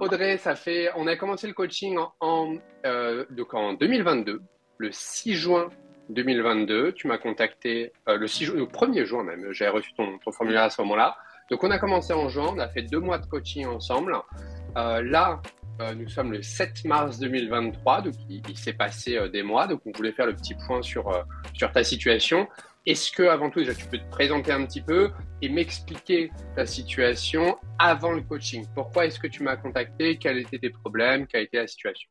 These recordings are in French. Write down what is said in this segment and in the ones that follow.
Audrey, on a commencé le coaching donc en 2022, le 6 juin 2022. Tu m'as contacté le 1er juin même. J'avais reçu ton formulaire à ce moment-là. Donc, on a commencé en juin. On a fait 2 mois de coaching ensemble. Là, nous sommes le 7 mars 2023. Donc, il s'est passé des mois. Donc, on voulait faire le petit point sur ta situation. Est-ce que, avant tout, déjà, tu peux te présenter un petit peu et m'expliquer ta situation avant le coaching? Pourquoi est-ce que tu m'as contacté? Quels étaient tes problèmes? Quelle était la situation?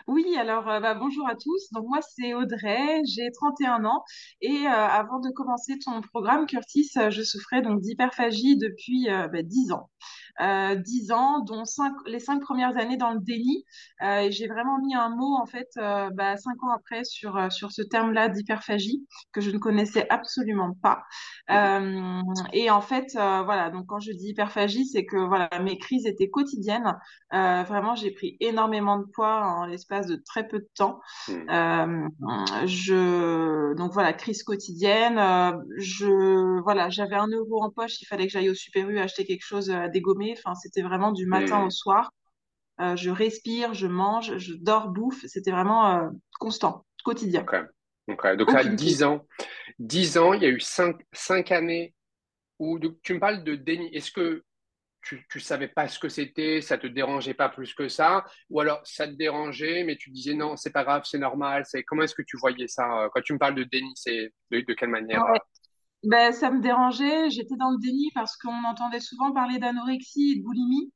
Oui, alors bonjour à tous. Donc moi c'est Audrey, j'ai 31 ans et avant de commencer ton programme Curtis, je souffrais donc d'hyperphagie depuis 10 ans. 10 ans, dont les 5 premières années dans le déni. Et j'ai vraiment mis un mot en fait 5 ans après sur ce terme-là d'hyperphagie que je ne connaissais absolument pas. Mhm. Euh, et en fait, voilà, donc quand je dis hyperphagie, c'est que voilà, mes crises étaient quotidiennes. Vraiment, j'ai pris énormément de poids en l'espace de très peu de temps. Mhm. Euh, donc voilà, crise quotidienne. Voilà, j'avais 1 euro en poche, il fallait que j'aille au Super U acheter quelque chose à dégommer. Enfin, c'était vraiment du matin au Mhm. soir. Je respire, je mange, je dors, bouffe. C'était vraiment constant, quotidien. Ok. Ok. Donc, ça a Aucune pause. 10 ans. 10 ans, il y a eu cinq années où donc, tu me parles de déni. Est-ce que tu savais pas ce que c'était, ça te dérangeait pas plus que ça, ou alors ça te dérangeait, mais tu disais non, c'est pas grave, c'est normal. Comment est-ce que tu voyais ça quand tu me parles de déni, c'est de quelle manière Ouais. Ben, ça me dérangeait. J'étais dans le déni parce qu'on entendait souvent parler d'anorexie et de boulimie.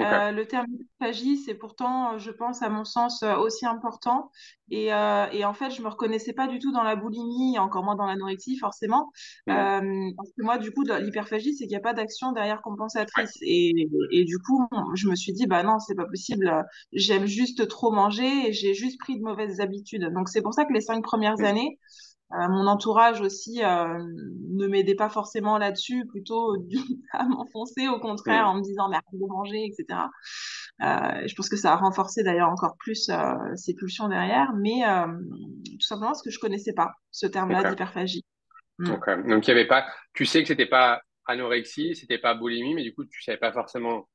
Ok. Le terme hyperphagie, c'est pourtant, je pense, à mon sens, aussi important. Et en fait, je me reconnaissais pas du tout dans la boulimie, et encore moins dans l'anorexie, forcément. Hmm. Parce que moi, du coup, l'hyperphagie, c'est qu'il n'y a pas d'action derrière Ouais. compensatrice. Et du coup, je me suis dit, bah non, c'est pas possible. J'aime juste trop manger et j'ai juste pris de mauvaises habitudes. Donc, c'est pour ça que les 5 premières Hmm. années, mon entourage aussi ne m'aidait pas forcément là-dessus, plutôt à m'enfoncer au contraire Hmm. en me disant mais arrête de manger, etc. Je pense que ça a renforcé d'ailleurs encore plus ces pulsions derrière, mais tout simplement parce que je connaissais pas ce terme-là Ok. d'hyperphagie. Mm. Ok. Donc il y avait pas, tu sais que c'était pas anorexie, c'était pas boulimie, mais du coup tu savais pas forcément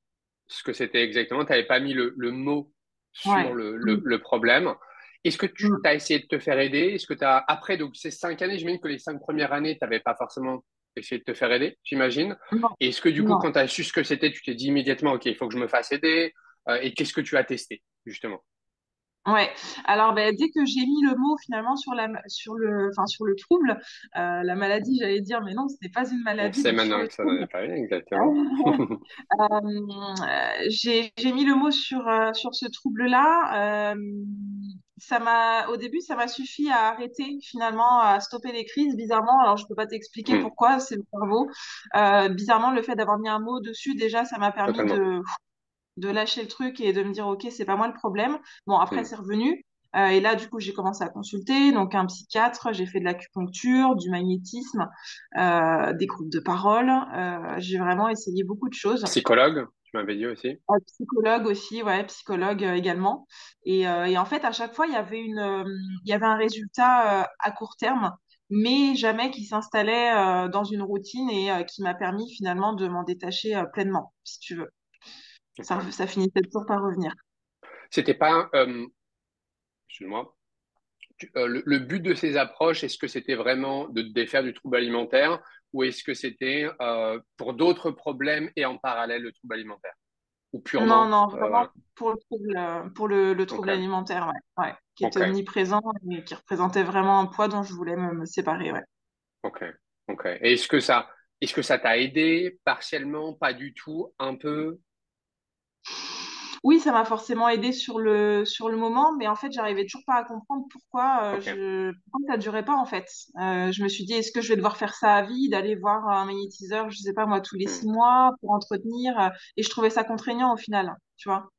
ce que c'était exactement. Tu n'avais pas mis le mot sur Ouais. Mm. le problème. Est-ce que tu Mm. as essayé de te faire aider? Est-ce que tu as, après donc, ces 5 années, j'imagine que les 5 premières années, tu n'avais pas forcément essayé de te faire aider, j'imagine. Non, Et est-ce que du coup, non. quand tu as su ce que c'était, tu t'es dit immédiatement, OK, il faut que je me fasse aider. Et qu'est-ce que tu as testé, justement? Ouais. Alors, ben, dès que j'ai mis le mot finalement sur le trouble, la maladie, j'allais dire, mais non, ce n'est pas une On maladie, sait donc sur maintenant le que ça n'en trouble. est pas une, exactement. J'ai mis le mot sur ce trouble-là. Au début, ça m'a suffi à arrêter finalement, à stopper les crises. Bizarrement, alors je peux pas t'expliquer Hmm. pourquoi, c'est le cerveau. Bizarrement, le fait d'avoir mis un mot dessus, déjà, ça m'a permis Totalement. de lâcher le truc et de me dire, OK, c'est pas moi le problème. Bon, après, Hmm. c'est revenu. Et là, du coup, j'ai commencé à consulter, donc un psychiatre, j'ai fait de l'acupuncture, du magnétisme, des groupes de parole. J'ai vraiment essayé beaucoup de choses. Psychologue, tu m'avais dit aussi. Psychologue aussi, ouais, psychologue également. Et en fait, à chaque fois, il y avait un résultat à court terme, mais jamais qui s'installait dans une routine et qui m'a permis finalement de m'en détacher pleinement, si tu veux. Ok. Ça finissait toujours par revenir. C'était pas, excuse-moi, le but de ces approches, est-ce que c'était vraiment de te défaire du trouble alimentaire ou est-ce que c'était pour d'autres problèmes et en parallèle le trouble alimentaire? Ou Non, purement, non, vraiment voilà. pour le trouble Ok, alimentaire, ouais, ouais, qui était ok, omniprésent et qui représentait vraiment un poids dont je voulais me séparer, ouais. ok, ok. Et est-ce que ça t'a aidé partiellement, pas du tout, un peu? Oui, ça m'a forcément aidé sur le moment, mais en fait, j'arrivais toujours pas à comprendre Ok. pourquoi ça durait pas, en fait. Je me suis dit, est-ce que je vais devoir faire ça à vie, d'aller voir un magnétiseur, je sais pas moi, tous les Hmm. 6 mois pour entretenir, et je trouvais ça contraignant au final, tu vois.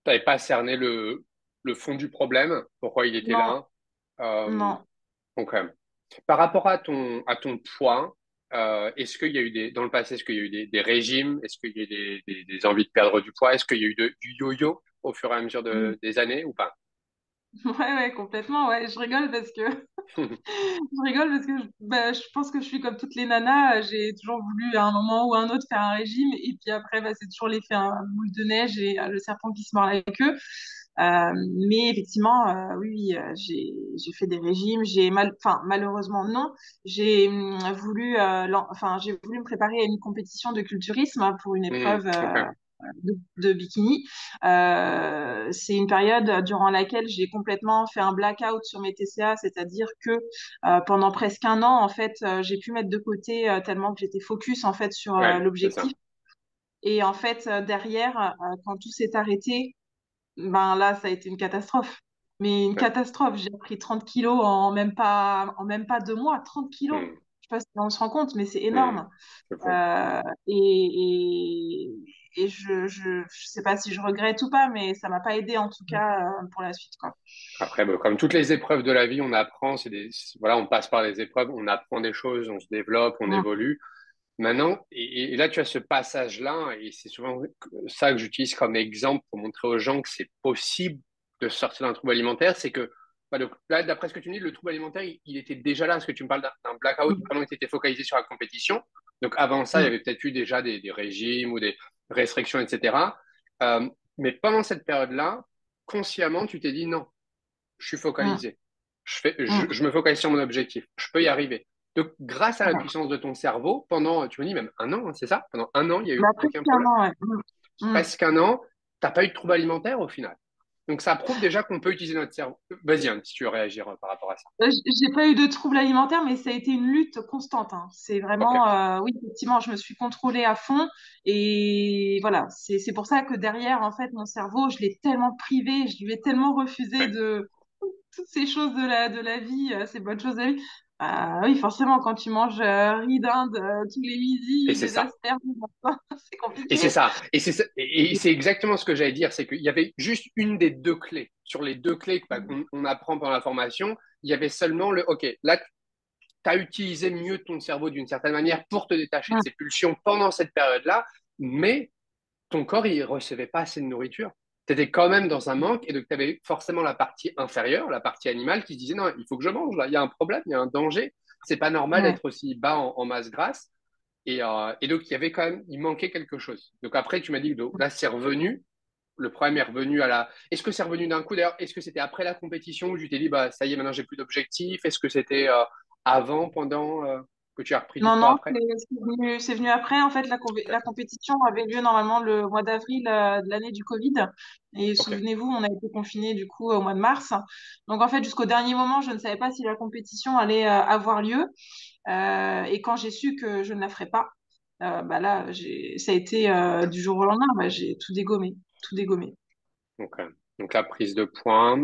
T'avais pas cerné le fond du problème, pourquoi il était Non, là. Euh, non. ok. Par rapport à ton poids, est-ce qu'il y a eu dans le passé, est-ce qu'il y a eu des régimes? Est-ce qu'il y a eu des envies de perdre du poids? Est-ce qu'il y a eu du yo-yo au fur et à mesure Mm. des années ou pas? Ouais, ouais, complètement, ouais. Je rigole parce que Je rigole parce que je pense que je suis comme toutes les nanas. J'ai toujours voulu à un moment ou à un autre faire un régime. Et puis après, c'est toujours l'effet boule de neige et le serpent qui se mord la queue. Mais effectivement, oui, oui, j'ai fait des régimes. Enfin, malheureusement, non. J'ai voulu me préparer à une compétition de culturisme pour une épreuve Ok. de bikini. C'est une période durant laquelle j'ai complètement fait un blackout sur mes TCA, c'est-à-dire que pendant presque un an, en fait, j'ai pu mettre de côté tellement que j'étais focus en fait sur Ouais, c'est l'objectif. ça. Et en fait, derrière, quand tout s'est arrêté, ben là, ça a été une catastrophe. Mais une Ouais. catastrophe. J'ai pris 30 kilos en même pas 2 mois. 30 kilos. Hmm, Je sais pas si on se rend compte, mais c'est hmm. énorme. C'est fou. Euh, et, et je sais pas si je regrette ou pas, mais ça m'a pas aidé en tout cas pour la suite, quoi. Après, bon, comme toutes les épreuves de la vie, on apprend, voilà, on passe par les épreuves, on apprend des choses, on se développe, on Mm. évolue. Maintenant, et là, tu as ce passage-là, et c'est souvent ça que j'utilise comme exemple pour montrer aux gens que c'est possible de sortir d'un trouble alimentaire, c'est que, bah, là, d'après ce que tu me dis, le trouble alimentaire, il était déjà là, parce que tu me parles d'un blackout, Mm. pendant que tu étais focalisé sur la compétition. Donc, avant ça, il y Mm. avait peut-être eu déjà des régimes ou des restrictions, etc. Euh, mais pendant cette période-là, consciemment, tu t'es dit non, je suis Mm. focalisé. Mm. Je me focalise sur mon objectif. Je peux y arriver. Donc, grâce à la Ouais. puissance de ton cerveau, pendant, tu me dis même un an, hein, c'est ça? Pendant un an, il n'y a eu Bah, aucun presque un problème. an, ouais. Mm. Mm. Presque un an, tu n'as pas eu de trouble alimentaire au final. Donc, ça prouve déjà qu'on peut utiliser notre cerveau. Vas-y, hein, si tu veux réagir par rapport à ça. J'ai pas eu de troubles alimentaires, mais ça a été une lutte constante, hein. C'est OK. vraiment, oui, effectivement, je me suis contrôlée à fond. Et voilà, c'est pour ça que derrière, en fait, mon cerveau, je l'ai tellement privé, je lui ai tellement refusé Ouais. de toutes ces choses de la vie, ces bonnes choses de la vie. Oui, forcément, quand tu manges riz d'Inde tous les Et midis, c'est des ça. asperges, c'est Et c'est compliqué. ça. Et c'est exactement ce que j'allais dire. C'est qu'il y avait juste une des deux clés. Sur les deux clés qu'on on apprend pendant la formation, il y avait seulement OK, là, tu as utilisé mieux ton cerveau d'une certaine manière pour te détacher de Mm, ces pulsions pendant cette période-là, mais ton corps, il recevait pas assez de nourriture. Tu étais quand même dans un manque et donc tu avais forcément la partie inférieure, la partie animale qui se disait non, il faut que je mange, là, il y a un problème, il y a un danger. C'est pas normal ouais. d'être aussi bas en masse grasse. Et donc, il y avait quand même, il manquait quelque chose. Donc après, tu m'as dit, donc, là, c'est revenu. Le problème est revenu à la. Est-ce que c'est revenu d'un coup d'ailleurs? Est-ce que c'était après la compétition où tu t'es dit, bah, ça y est, maintenant j'ai plus d'objectifs? Est-ce que c'était avant, pendant que tu as repris du Non, poids non, après? c'est venu après. En fait, la compétition avait lieu normalement le mois d'avril de l'année du Covid. Et Ok. souvenez-vous, on a été confinés du coup au mois de mars. Donc en fait, jusqu'au dernier moment, je ne savais pas si la compétition allait avoir lieu. Et quand j'ai su que je ne la ferais pas, bah là, ça a été Ok. du jour au lendemain. Bah, j'ai tout dégommé, tout dégommé. Ok. Donc la prise de poids.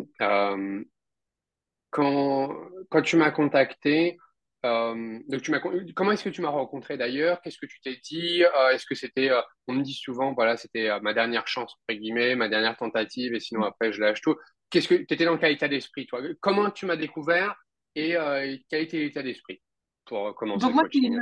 Quand, quand tu m'as contacté, donc comment est-ce que tu m'as rencontré d'ailleurs? Qu'est-ce que tu t'es dit? Est-ce que c'était, on me dit souvent, voilà, c'était ma dernière chance, entre guillemets, ma dernière tentative, et sinon après je lâche tout. Qu'est-ce que tu étais dans quel état d'esprit, toi? Comment tu m'as découvert et quel était l'état d'esprit pour commencer Donc le moi, coaching?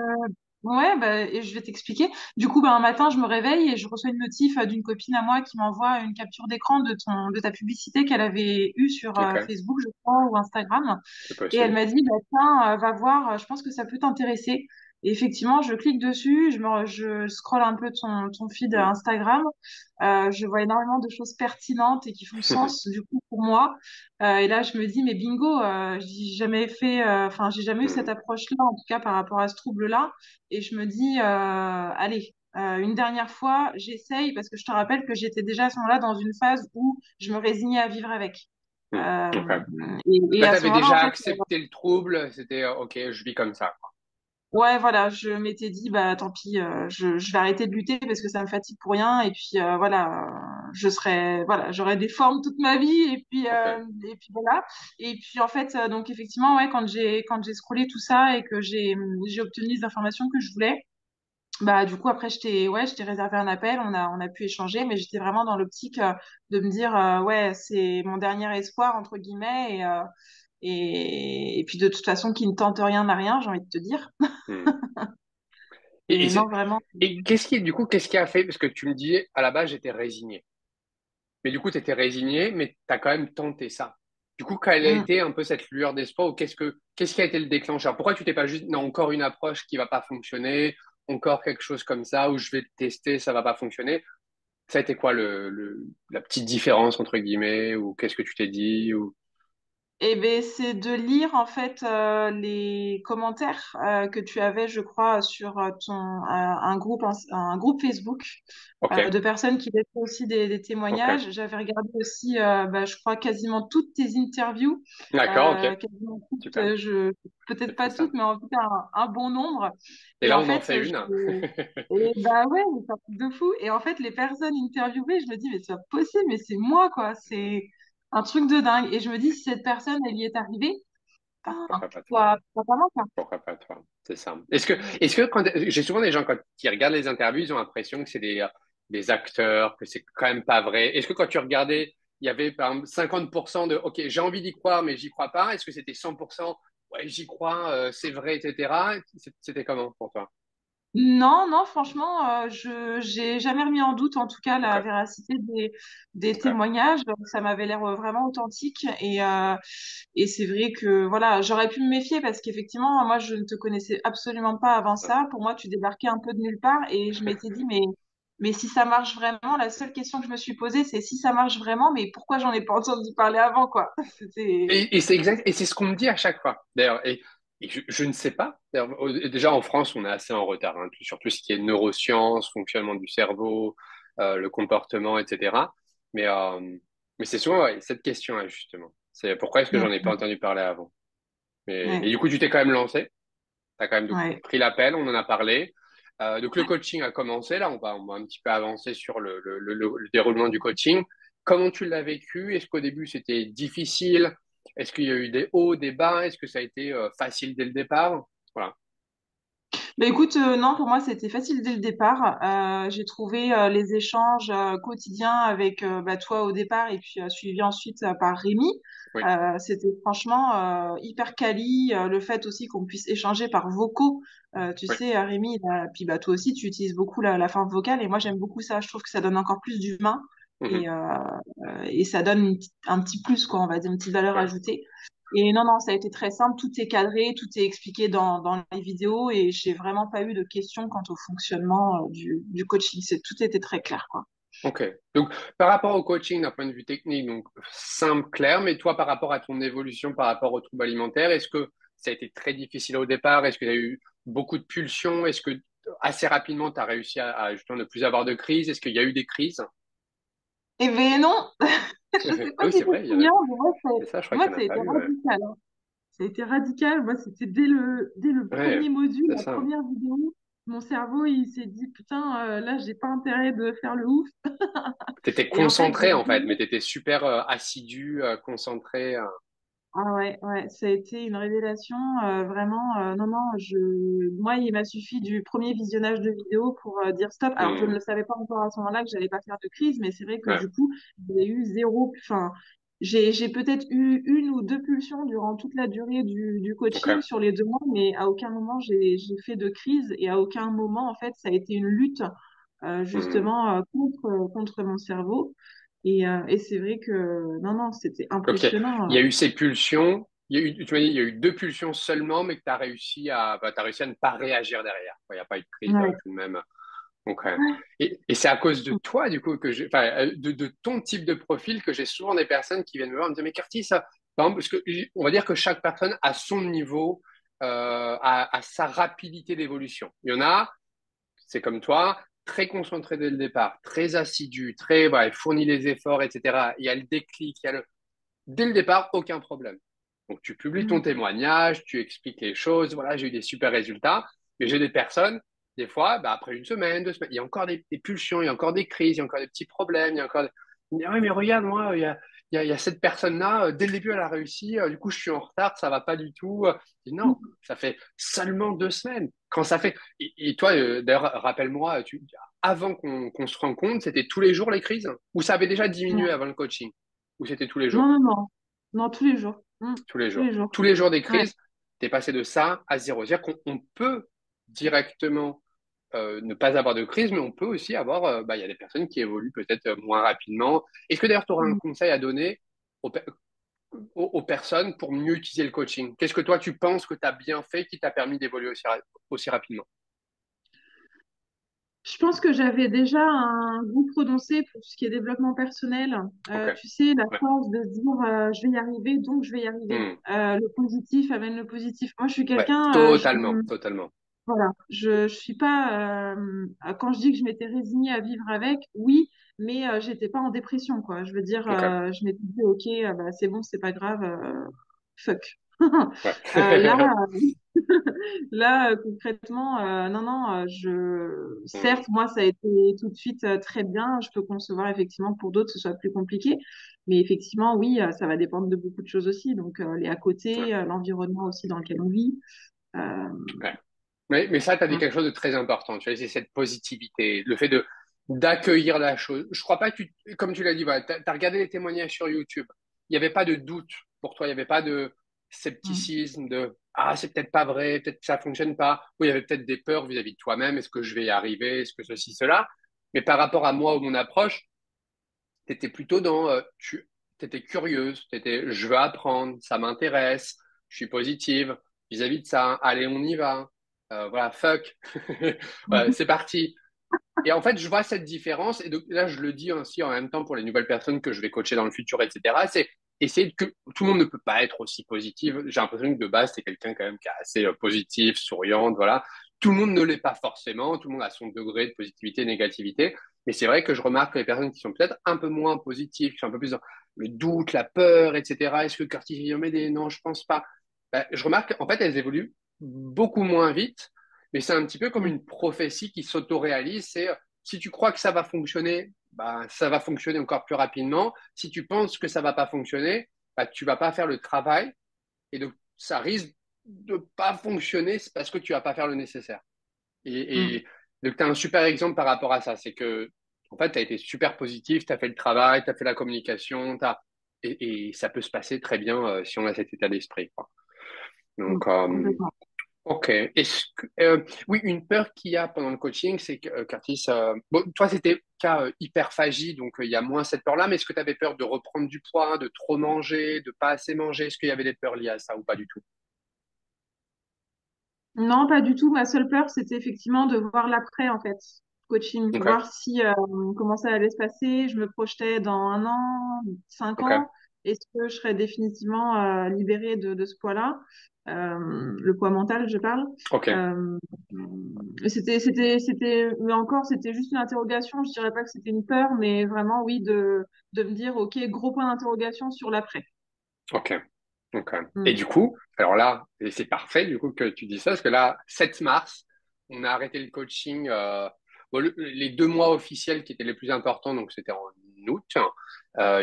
ouais, bah, et je vais t'expliquer. Du coup, bah, un matin, je me réveille et je reçois une notif d'une copine à moi qui m'envoie une capture d'écran de ta publicité qu'elle avait eue sur Ok, Facebook, je crois, ou Instagram. c'est Et elle possible. m'a dit, bah, tiens, va voir, je pense que ça peut t'intéresser. Et effectivement, je clique dessus, je scrolle un peu ton feed Hmm. Instagram. Je vois énormément de choses pertinentes et qui font sens, du coup, pour moi. Et là, je me dis, mais bingo, j'ai jamais fait, enfin, j'ai jamais eu cette Hmm. approche-là, en tout cas par rapport à ce trouble-là. Et je me dis, allez, une dernière fois, j'essaye, parce que je te rappelle que j'étais déjà à ce moment-là dans une phase où je me résignais à vivre avec. Hmm. Euh, Ok. et Là, tu à ce avais moment-là, en déjà fait, accepté le trouble, c'était OK, je vis comme ça. ouais, voilà, je m'étais dit, bah tant pis, je vais arrêter de lutter parce que ça me fatigue pour rien. Et puis voilà, voilà, j'aurai des formes toute ma vie. OK. Et puis voilà. Et puis en fait, donc effectivement, ouais, quand j'ai scrollé tout ça et que j'ai obtenu les informations que je voulais, bah du coup après je t'ai réservé un appel, on a pu échanger, mais j'étais vraiment dans l'optique de me dire, ouais, c'est mon dernier espoir entre guillemets. Et puis de toute façon, qui ne tente rien n'a rien, j'ai envie de te dire. Hmm. Et, et, Et c'est- non, vraiment. et du coup, qu'est-ce qui a fait? Parce que tu me disais, à la base, j'étais résigné. Mais du coup, tu étais résigné, mais tu as quand même tenté ça. Du coup, quelle a Mm. été un peu cette lueur d'espoir ou qu'est-ce qui a été le déclencheur? Pourquoi tu t'es pas juste, non, encore une approche qui va pas fonctionner, encore quelque chose comme ça où je vais tester, ça va pas fonctionner? Ça a été quoi la petite différence entre guillemets ou qu'est-ce que tu t'es dit ou... Eh ben, c'est de lire en fait les commentaires que tu avais, je crois, sur un groupe Facebook Ok, de personnes qui laissaient aussi des ok, témoignages. J'avais regardé aussi, je crois, quasiment toutes tes interviews, d'accord, ok, quasiment toutes, super, peut-être c'est fou pas ça. toutes, mais en tout cas un bon nombre. Et Et là, en on en fait, fait une. et bah ouais, c'est un truc de fou. Et en fait, les personnes interviewées, je me dis, mais c'est pas possible, mais c'est moi, quoi. C'est un truc de dingue. Et je me dis, si cette personne, elle y est arrivée, ben, Pourquoi pas toi? pourquoi pas moi, quoi. Pourquoi pas toi? C'est ça. Est-ce que j'ai souvent des gens quand qui regardent les interviews, ils ont l'impression que c'est des acteurs, que c'est quand même pas vrai. Est-ce que quand tu regardais, il y avait par exemple 50% de OK, j'ai envie d'y croire, mais j'y crois pas. Est-ce que c'était 100% ouais, j'y crois, c'est vrai, etc. C'était comment pour toi? Non, non, franchement, j'ai jamais remis en doute, en tout cas, Ok, la véracité des ok, témoignages. Donc, ça m'avait l'air vraiment authentique. Et c'est vrai que, voilà, j'aurais pu me méfier parce qu'effectivement, moi, je ne te connaissais absolument pas avant c'est ça. ça. Pour moi, tu débarquais un peu de nulle part et je m'étais dit, mais si ça marche vraiment, la seule question que je me suis posée, c'est si ça marche vraiment, mais pourquoi j'en ai pas entendu parler avant, quoi. C'était, Et c'est exact, et c'est ce qu'on me dit à chaque fois. D'ailleurs, et je ne sais pas. D'ailleurs, déjà en France, on est assez en retard, hein, sur tout ce qui est neurosciences, fonctionnement du cerveau, le comportement, etc. Mais, euh, mais c'est souvent ouais, cette question-là, justement. C'est pourquoi est-ce que j'en ai pas Mm, entendu parler avant? Et ouais, du coup, tu t'es quand même lancé. Tu as quand même donc, ouais. pris l'appel, on en a parlé. Donc le coaching a commencé. Là, on va un petit peu avancer sur le déroulement du coaching. Comment tu l'as vécu? Est-ce qu'au début c'était difficile? Est-ce qu'il y a eu des hauts, des bas? Est-ce que ça a été facile dès le départ? Voilà. Bah écoute, non, pour moi, c'était facile dès le départ. J'ai trouvé les échanges quotidiens avec toi au départ et puis suivi ensuite par Rémi. Oui. C'était franchement hyper quali. Le fait aussi qu'on puisse échanger par vocaux. Tu Oui. sais, Rémi, puis toi aussi, tu utilises beaucoup la forme vocale et moi, j'aime beaucoup ça. Je trouve que ça donne encore plus d'humain Mhm. et ça donne un petit plus, quoi, on va dire, une petite valeur Ouais. ajoutée. Et non, non, ça a été très simple, tout est cadré, tout est expliqué dans les vidéos et j'ai vraiment pas eu de questions quant au fonctionnement du coaching. Tout était très clair, quoi. Ok. Donc, par rapport au coaching d'un point de vue technique, donc simple, clair, mais toi, par rapport à ton évolution, par rapport aux troubles alimentaires, est-ce que ça a été très difficile au départ? Est-ce qu'il y a eu beaucoup de pulsions? Est-ce que assez rapidement, tu as réussi à justement ne plus avoir de crise? Est-ce qu'il y a eu des crises? Eh ben non, je sais Ah pas oui, si tu c'est te vrai, souviens, c'est ça, je crois moi, qu'il n'y en ça a a pas été eu. Ouais, radical, hein. Ça a été radical. Moi, c'était dès le ouais, premier module, c'est la ça. première vidéo. Mon cerveau, il s'est dit, putain, là, j'ai pas intérêt de faire le ouf. Tu étais Et en fait, concentré, en fait, mais tu étais super assidu, concentré. ah ouais, ouais, ça a été une révélation vraiment. Non, non, moi, il m'a suffi du premier visionnage de vidéo pour dire stop. Alors, je ne Hmm, le savais pas encore à ce moment-là que j'allais pas faire de crise, mais c'est vrai que ouais, du coup, j'ai eu zéro. Enfin, j'ai peut-être eu une ou deux pulsions durant toute la durée du coaching ok. sur les 2 mois, mais à aucun moment j'ai fait de crise et à aucun moment, en fait, ça a été une lutte Hmm. justement contre mon cerveau. Et c'est vrai que non, non, c'était Ok. Il impressionnant. y a eu ces pulsions. Tu m'as dit, il y a eu deux pulsions seulement, mais que tu as réussi t'as réussi à ne pas réagir derrière. Il n'y a pas eu de crise Ouais. tout de même. Donc, et c'est à cause de toi, du coup, enfin, de ton type de profil que j'ai souvent des personnes qui viennent me voir et me dire, mais Curtis, ça, par exemple, parce que on va dire que chaque personne a son niveau, a sa rapidité d'évolution. Il y en a, c'est comme toi, très concentré dès le départ, très assidu, très, voilà, il fournit les efforts, etc. Il y a le déclic, dès le départ, aucun problème. Donc, tu publies ton Mm. témoignage, tu expliques les choses. Voilà, j'ai eu des super résultats. Mais j'ai des personnes, des fois, bah, après une semaine, 2 semaines, il y a encore des pulsions, il y a encore des crises, il y a encore des petits problèmes, il y a encore. Il me dit, ah oui, mais regarde, moi, il y a cette personne-là, dès le début, elle a réussi. Du coup, je suis en retard, ça va pas du tout. Je dis, non, ça fait seulement 2 semaines. Quand ça fait. Et toi, d'ailleurs, rappelle-moi, avant qu'on se rencontre, c'était tous les jours les crises? Ou ça avait déjà diminué Ouais. avant le coaching? Ou c'était tous les Non, jours? non, non. Non, tous les jours. Tous les Tous jours. les jours. Tous les jours des Ouais. crises, tu es passé de ça à zéro. C'est-à-dire qu'on peut directement ne pas avoir de crise, mais on peut aussi avoir, il y a des personnes qui évoluent peut-être moins rapidement. Est-ce que d'ailleurs tu auras un Mm. conseil à donner aux personnes pour mieux utiliser le coaching? Qu'est-ce que toi, tu penses que tu as bien fait qui t'a permis d'évoluer aussi rapidement? Je pense que j'avais déjà un goût prononcé pour ce qui est développement personnel. Ok. Tu sais, la Ouais. force de se dire je vais y arriver, donc je vais y arriver. Hmm. Le positif amène le positif. Moi, je suis Ouais. quelqu'un, Totalement. Totalement. voilà, je suis pas. Quand je dis que je m'étais résignée à vivre avec, oui, mais j'étais pas en dépression, quoi. Je veux dire, Ok. je m'étais dit, ok, bah, c'est bon, c'est pas grave, fuck. Ouais. Là, concrètement, non, non, Hmm. certes, moi, ça a été tout de suite très bien. Je peux concevoir effectivement pour d'autres, ce soit plus compliqué. Mais effectivement, oui, ça va dépendre de beaucoup de choses aussi. Donc, les à Ouais. côté, l'environnement aussi dans lequel on vit. Euh, Ouais. Mais ça, tu as dit voilà. quelque chose de très important. Tu vois, c'est cette positivité, le fait de d'accueillir la chose. Je crois pas que comme tu l'as dit, voilà, tu as regardé les témoignages sur YouTube. Il n'y avait pas de doute pour toi, il n'y avait pas de Mm. scepticisme, de ah, c'est peut-être pas vrai, peut-être que ça fonctionne pas. Oui, il y avait peut-être des peurs vis-à-vis de toi-même. Est-ce que je vais y arriver? Est-ce que ceci, cela? Mais par rapport à moi ou mon approche, tu étais plutôt dans, tu étais curieuse, tu étais, je veux apprendre, ça m'intéresse, je suis positive vis-à-vis de ça, allez, on y va. Voilà, fuck, ouais, c'est parti. Et en fait, je vois cette différence, et donc là, je le dis aussi en même temps pour les nouvelles personnes que je vais coacher dans le futur, etc. C'est essayer que tout le monde ne peut pas être aussi positif. J'ai l'impression que de base, c'est quelqu'un quand même qui est assez positif, souriante, voilà. Tout le monde ne l'est pas forcément, tout le monde a son degré de positivité, négativité. Mais c'est vrai que je remarque que les personnes qui sont peut-être un peu moins positives, qui sont un peu plus dans le doute, la peur, etc. Est-ce que Curtis va m'aider? Non, je pense pas. Ben, je remarque qu'en fait, elles évoluent beaucoup moins vite, mais c'est un petit peu comme Mm. une prophétie qui s'autoréalise. C'est si tu crois que ça va fonctionner, bah, ça va fonctionner encore plus rapidement. Si tu penses que ça va pas fonctionner, bah, tu vas pas faire le travail et donc ça risque de pas fonctionner parce que tu vas pas faire le nécessaire. Mm. Et donc tu as un super exemple par rapport à ça, c'est que en fait tu as été super positif, tu as fait le travail, tu as fait la communication, et ça peut se passer très bien si on a cet état d'esprit, quoi. Mm. Donc, Complètement. ok. Oui, une peur qu'il y a pendant le coaching, c'est que, Curtis, bon, toi, c'était cas hyperphagie, donc il y a moins cette peur-là, mais est-ce que tu avais peur de reprendre du poids, de trop manger, de pas assez manger? Est-ce qu'il y avait des peurs liées à ça ou pas du tout? Non, pas du tout. Ma seule peur, c'était effectivement de voir l'après, en fait, coaching, Ok, voir si comment ça allait se passer. Je me projetais dans 1 an, 5 ans. ok, Est-ce que je serais définitivement libérée de ce poids-là? Le poids mental, je parle. ok, Euh, mais encore, c'était juste une interrogation. Je dirais pas que c'était une peur, mais vraiment, oui, de me dire, OK, gros point d'interrogation sur l'après. ok, ok. Et Mm. du coup, alors là, et c'est parfait du coup que tu dis ça, parce que là, 7 mars, on a arrêté le coaching. Bon, les 2 mois officiels qui étaient les plus importants, donc c'était en août.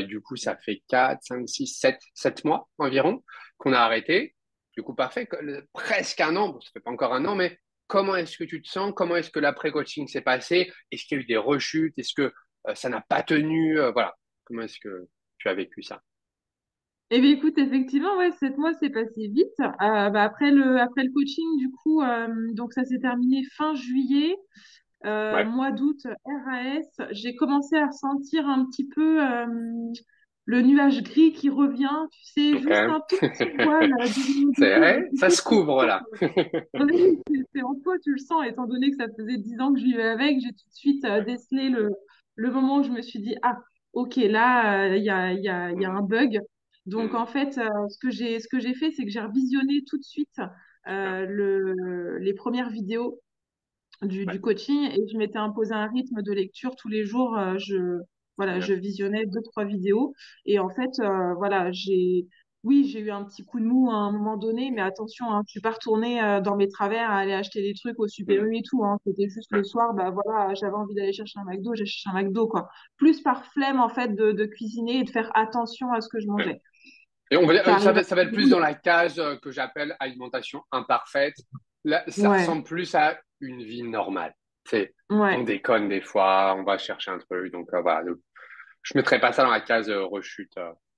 Du coup, ça fait 4, 5, 6, 7 mois environ qu'on a arrêté. Du coup, parfait. Presque un an. Bon, ça fait pas encore un an, mais comment est-ce que tu te sens? Comment est-ce que l'après-coaching s'est passé? Est-ce qu'il y a eu des rechutes? Est-ce que ça n'a pas tenu? Voilà. Comment est-ce que tu as vécu ça? Eh bien, écoute, effectivement, ouais, 7 mois, c'est passé vite. Bah, après le coaching, du coup, donc ça s'est terminé fin juillet. Ouais. Mois d'août, RAS. J'ai commencé à ressentir un petit peu le nuage gris qui revient. Tu sais, Ok. juste un tout petit voile de C'est nuages. vrai, ça se couvre là. Oui, c'est en toi, tu le sens, étant donné que ça faisait 10 ans que je vivais avec, j'ai tout de suite décelé le moment où je me suis dit, ah, ok, là, il y a un Hmm, bug. Donc, hmm, en fait, ce que j'ai fait, c'est que j'ai revisionné tout de suite super. les premières vidéos Ouais, du coaching et je m'étais imposé un rythme de lecture tous les jours. trop Voilà, bien. je visionnais 2, 3 vidéos et en fait, voilà, oui, j'ai eu un petit coup de mou à un moment donné, mais attention, hein, je suis pas retournée dans mes travers à aller acheter des trucs au Super Hmm, U et tout. Hein. C'était juste le ouais. soir, bah voilà, j'avais envie d'aller chercher un McDo, j'ai cherché un McDo quoi. Plus par flemme en fait de cuisiner et de faire attention à ce que je Ouais. mangeais. Et Ça arrive à ça va être plus dans la case que j'appelle alimentation imparfaite. Là, ça Ouais, ressemble plus à une vie normale. C'est, ouais. on déconne des fois, on va chercher un truc. Donc voilà, donc, je mettrais pas ça dans la case rechute.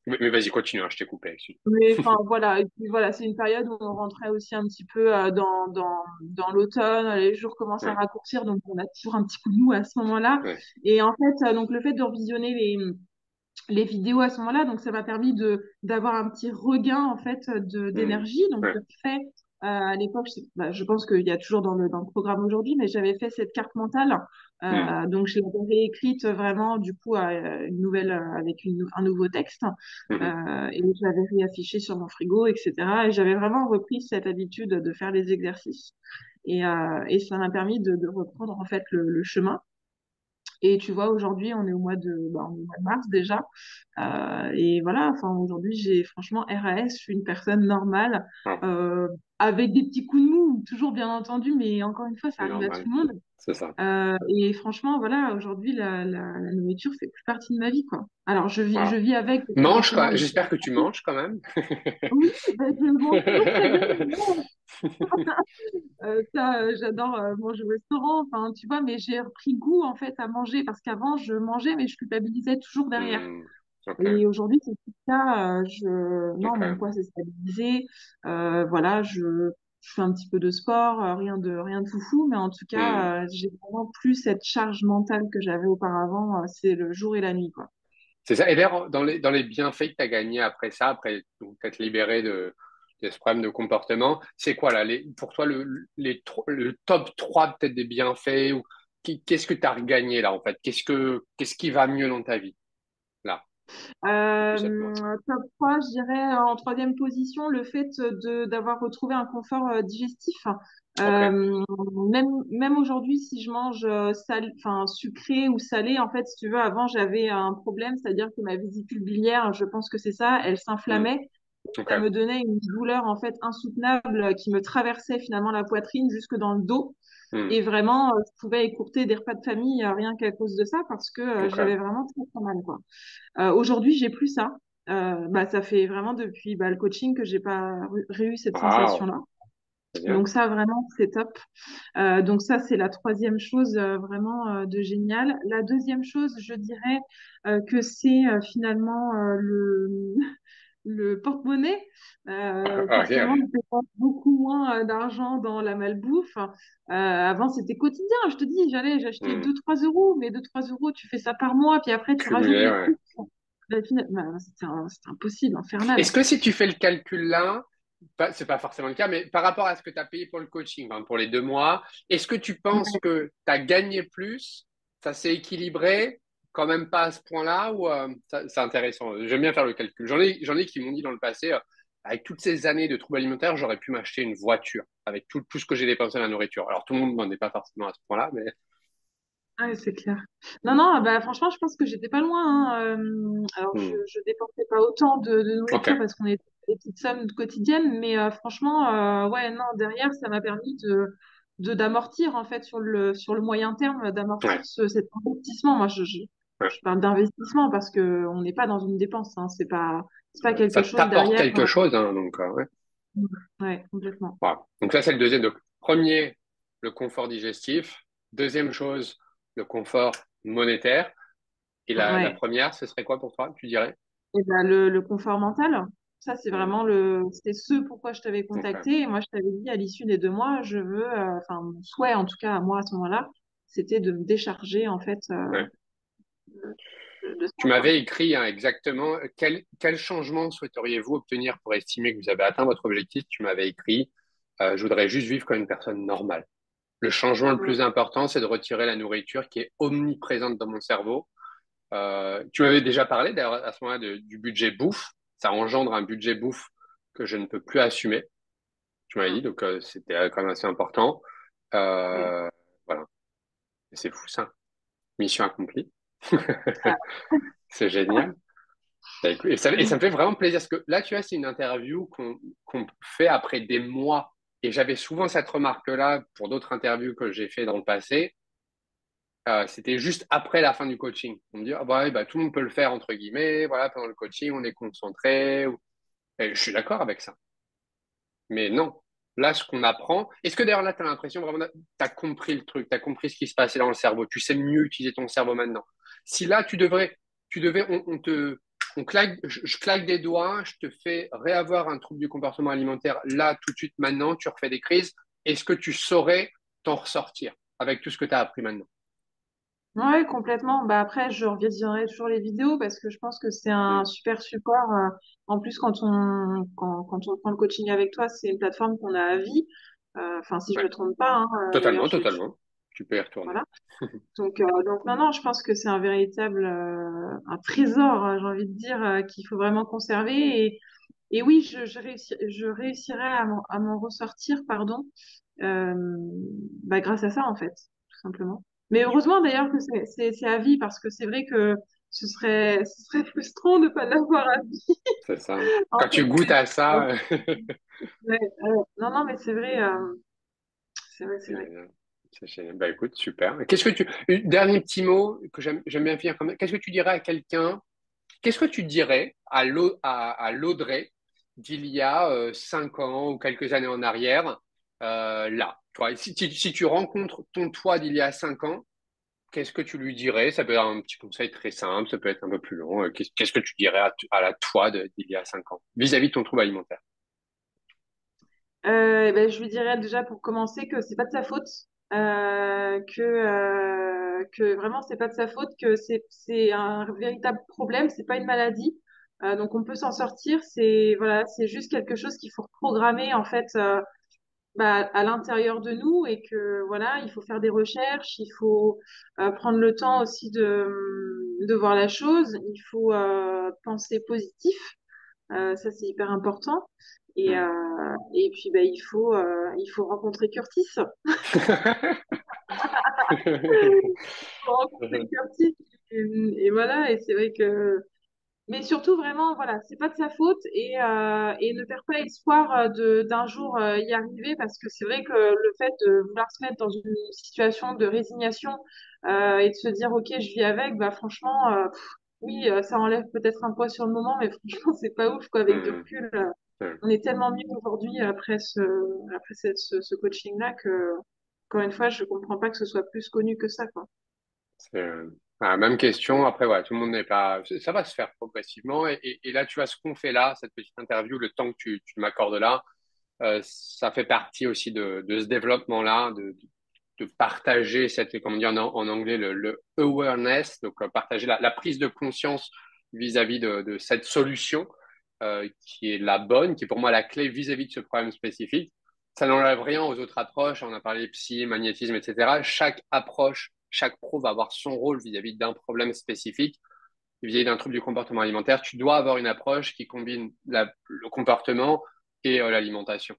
Mais vas-y, continue, hein, je t'ai coupé. Excuse. Mais enfin voilà, et puis voilà, c'est une période où on rentrait aussi un petit peu dans l'automne, les jours commencent à Ouais, raccourcir, donc on a toujours un petit coup de mou à ce moment-là. ouais, Et en fait, donc le fait de revisionner les vidéos à ce moment-là. Donc, ça m'a permis d'avoir un petit regain, en fait, Hmm. d'énergie. Donc, Ouais. j'ai fait, à l'époque, je pense qu'il y a toujours dans le programme aujourd'hui, mais j'avais fait cette carte mentale. Hmm. Donc, je l'avais réécrite vraiment, du coup, une nouvelle, avec un nouveau texte. Mhm. Et je l'avais réaffiché sur mon frigo, etc. Et j'avais vraiment repris cette habitude de faire les exercices. Et ça m'a permis de reprendre, en fait, le chemin. Et tu vois, aujourd'hui, on est au mois de mars déjà. Et voilà, enfin, aujourd'hui, j'ai franchement RAS, je suis une personne normale, Ah, euh, avec des petits coups de mou, toujours bien entendu, mais encore une fois, ça c'est arrive à tout normal. le monde. C'est ça. Et franchement, voilà, aujourd'hui, la nourriture fait plus partie de ma vie, quoi. Alors, je Voilà. vis avec, parce que Mange, forcément, quoi. J'espère que tu manges quand même. oui, ben, je mange toujours très bien. Ça, j'adore manger au restaurant, enfin, tu vois, mais j'ai repris goût, en fait, à manger, parce qu'avant, je mangeais, mais je culpabilisais toujours derrière. Hmm. Ok. Et aujourd'hui, c'est tout ça. Non, mon Ok. poids s'est stabilisé. Voilà, je fais un petit peu de sport, rien de foufou, mais en tout Hmm. cas, j'ai vraiment plus cette charge mentale que j'avais auparavant. C'est le jour et la nuit, quoi. C'est ça. Et d'ailleurs, dans les bienfaits que tu as gagnés après ça, après donc, t'être libéré de ce problème de comportement, c'est quoi là, pour toi le top 3 peut-être des bienfaits ou qu'est-ce que tu as regagné là en fait? Qu'est-ce qui va mieux dans ta vie là depuis 7 mois? Top 3, je dirais en troisième position, le fait d'avoir retrouvé un confort digestif. Ok. Même aujourd'hui, si je mange enfin, sucré ou salé, en fait, si tu veux, avant, j'avais un problème, c'est-à-dire que ma vésicule biliaire, je pense que c'est ça, elle Hmm. s'inflammait. Ok. Ça me donnait une douleur, en fait, insoutenable qui me traversait finalement la poitrine jusque dans le dos. Hmm. Et vraiment, je pouvais écourter des repas de famille rien qu'à cause de ça parce que Ok. j'avais vraiment très, très mal, quoi. Aujourd'hui, j'ai plus ça. Ça fait vraiment depuis le coaching que j'ai pas eu cette Waouh, sensation-là. c'est bien. Donc ça, vraiment, c'est top. Donc ça, c'est la troisième chose vraiment de génial. La deuxième chose, je dirais que c'est finalement le porte-monnaie. Ok. Forcément, je dépense beaucoup moins d'argent dans la malbouffe. Avant, c'était quotidien. Je te dis, j'achetais Hmm. 2-3 euros, mais 2-3 euros, tu fais ça par mois, puis après, tu rajoutes Cumulé, les ouais. coûts. C'était impossible, Est-ce infernal. que si tu fais le calcul là, c'est pas forcément le cas, mais par rapport à ce que tu as payé pour le coaching, enfin, pour les 2 mois, est-ce que tu penses que tu as gagné plus, ça s'est équilibré, quand même pas à ce point-là, ou c'est intéressant. J'aime bien faire le calcul. J'en ai qui m'ont dit dans le passé, avec toutes ces années de troubles alimentaires, j'aurais pu m'acheter une voiture avec tout ce que j'ai dépensé dans la nourriture. Alors tout le monde n'en est pas forcément à ce point-là, mais Ouais, c'est clair. Non, non, franchement, je pense que j'étais pas loin, hein. Alors, hmm. je dépensais pas autant de Ok, nourriture parce qu'on était des petites sommes quotidiennes, mais franchement, ouais, non, derrière, ça m'a permis d'amortir, en fait, sur le moyen terme, d'amortir ouais, cet investissement. Moi, ouais. je parle d'investissement parce que on n'est pas dans une dépense, hein. C'est pas quelque Ça chose t'apporte derrière. quelque chose, hein, donc ouais. Ouais, complètement. Voilà. Donc ça, c'est le deuxième. Donc, premier, le confort digestif. Deuxième chose, le confort monétaire. Et la Ouais. première, ce serait quoi pour toi, tu dirais? Et ben, le confort mental, ça c'est Hmm. vraiment c'était ce pourquoi je t'avais Ok. contacté. Et moi, je t'avais dit à l'issue des 2 mois, je veux, enfin, mon souhait en tout cas à moi à ce moment-là, c'était de me décharger en fait Ouais. de ça, Tu quoi. m'avais écrit hein, exactement quel changement souhaiteriez-vous obtenir pour estimer que vous avez atteint votre objectif? Tu m'avais écrit, je voudrais juste vivre comme une personne normale. Le changement le Mm. plus important, c'est de retirer la nourriture qui est omniprésente dans mon cerveau. Tu m'avais déjà parlé d'ailleurs à ce moment-là du budget bouffe. Ça engendre un budget bouffe que je ne peux plus assumer. Tu m'avais dit, Mm. donc c'était quand même assez important. Ouais. Euh, voilà, et c'est fou ça. Mission accomplie. Ah, C'est génial. Bah, écoute, et ça me mm. fait vraiment plaisir parce que là, tu vois, c'est une interview qu'on fait après des mois. Et j'avais souvent cette remarque-là pour d'autres interviews que j'ai fait dans le passé. C'était juste après la fin du coaching. On me dit, ah, bah, ouais, bah, tout le monde peut le faire, entre guillemets. Voilà, pendant le coaching, on est concentré. Et je suis d'accord avec ça. Mais non. Là, ce qu'on apprend, est-ce que d'ailleurs là, tu as l'impression vraiment, tu as compris le truc, tu as compris ce qui se passait dans le cerveau, tu sais mieux utiliser ton cerveau maintenant. Si là, on claque, je claque des doigts, je te fais réavoir un trouble du comportement alimentaire là, tout de suite, maintenant, tu refais des crises, est-ce que tu saurais t'en ressortir avec tout ce que tu as appris maintenant? Ouais, complètement. Bah après, je revisionnerai toujours les vidéos parce que je pense que c'est un Mm. super support. En plus, quand on prend le coaching avec toi, c'est une plateforme qu'on a à vie. Enfin, si je Ouais, me trompe pas, hein, d'ailleurs, totalement, totalement. Tu peux y retourner. voilà. Donc non, non, je pense que c'est un véritable un trésor, j'ai envie de dire, qu'il faut vraiment conserver. Et oui, je réussirai à m'en ressortir, pardon, euh, bah, grâce à ça, en fait, tout simplement. Mais heureusement d'ailleurs que c'est à vie, parce que c'est vrai que ce serait frustrant de ne pas l'avoir à vie. C'est ça. En Quand tu goûtes à ça, ouais, non, non, mais c'est vrai, c'est vrai, c'est c'est vrai. génial. C'est génial. Bah écoute, super. Qu'est-ce que tu... Dernier petit mot que j'aime bien finir comme... Qu'est-ce que tu dirais à quelqu'un? Qu'est-ce que tu dirais à l'Audrey d'il y a 5 ans ou quelques années en arrière, là? Toi, si tu rencontres ton toi d'il y a 5 ans, qu'est-ce que tu lui dirais? Ça peut être un petit conseil très simple, ça peut être un peu plus long. Qu'est-ce que tu dirais à la toi d'il y a 5 ans vis-à-vis de ton trouble alimentaire? Eh ben, je lui dirais déjà pour commencer que c'est pas de sa faute, que vraiment c'est pas de sa faute, que c'est un véritable problème, c'est pas une maladie. Donc on peut s'en sortir. C'est voilà, c'est juste quelque chose qu'il faut reprogrammer en fait, bah, à l'intérieur de nous, et que voilà, il faut faire des recherches, il faut prendre le temps aussi de voir la chose, il faut penser positif. Ça, c'est hyper important. Hmm. Et puis, bah, il faut rencontrer Curtis. Il faut rencontrer Curtis. Et voilà, et c'est vrai que... Mais surtout, vraiment, voilà, c'est pas de sa faute, et ne perd pas espoir d'un jour y arriver, parce que c'est vrai que le fait de vouloir se mettre dans une situation de résignation et de se dire, OK, je vis avec, bah franchement, oui, ça enlève peut-être un poids sur le moment, mais franchement, c'est pas ouf, quoi, avec du Hmm. recul. Hmm. On est tellement mieux aujourd'hui après ce coaching-là que, encore une fois, je comprends pas que ce soit plus connu que ça, quoi. C'est même question. Après, ouais, tout le monde n'est pas. Ça va se faire progressivement. Et là, tu vois ce qu'on fait là, cette petite interview, le temps que tu m'accordes là, ça fait partie aussi de ce développement-là, de partager cette, comment dire en anglais, le awareness, donc partager la prise de conscience vis-à-vis de cette solution qui est la bonne, qui est pour moi la clé vis-à-vis de ce problème spécifique. Ça n'enlève rien aux autres approches. On a parlé psy, magnétisme, etc. Chaque approche, chaque pro va avoir son rôle vis-à-vis d'un problème spécifique. Vis-à-vis d'un trouble du comportement alimentaire, tu dois avoir une approche qui combine le comportement et l'alimentation.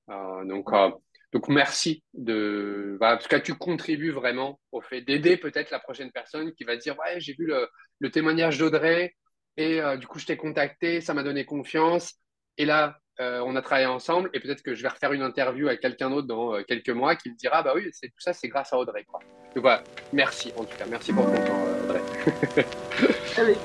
Euh, donc, euh, donc, merci voilà, parce que tu contribues vraiment au fait d'aider peut-être la prochaine personne qui va dire, ouais, j'ai vu le témoignage d'Audrey et du coup, je t'ai contacté, ça m'a donné confiance. Et là, on a travaillé ensemble et peut-être que je vais refaire une interview avec quelqu'un d'autre dans quelques mois qui me dira, bah oui, tout ça, c'est grâce à Audrey, quoi. Donc voilà, merci en tout cas, merci pour ton temps, Audrey. Avec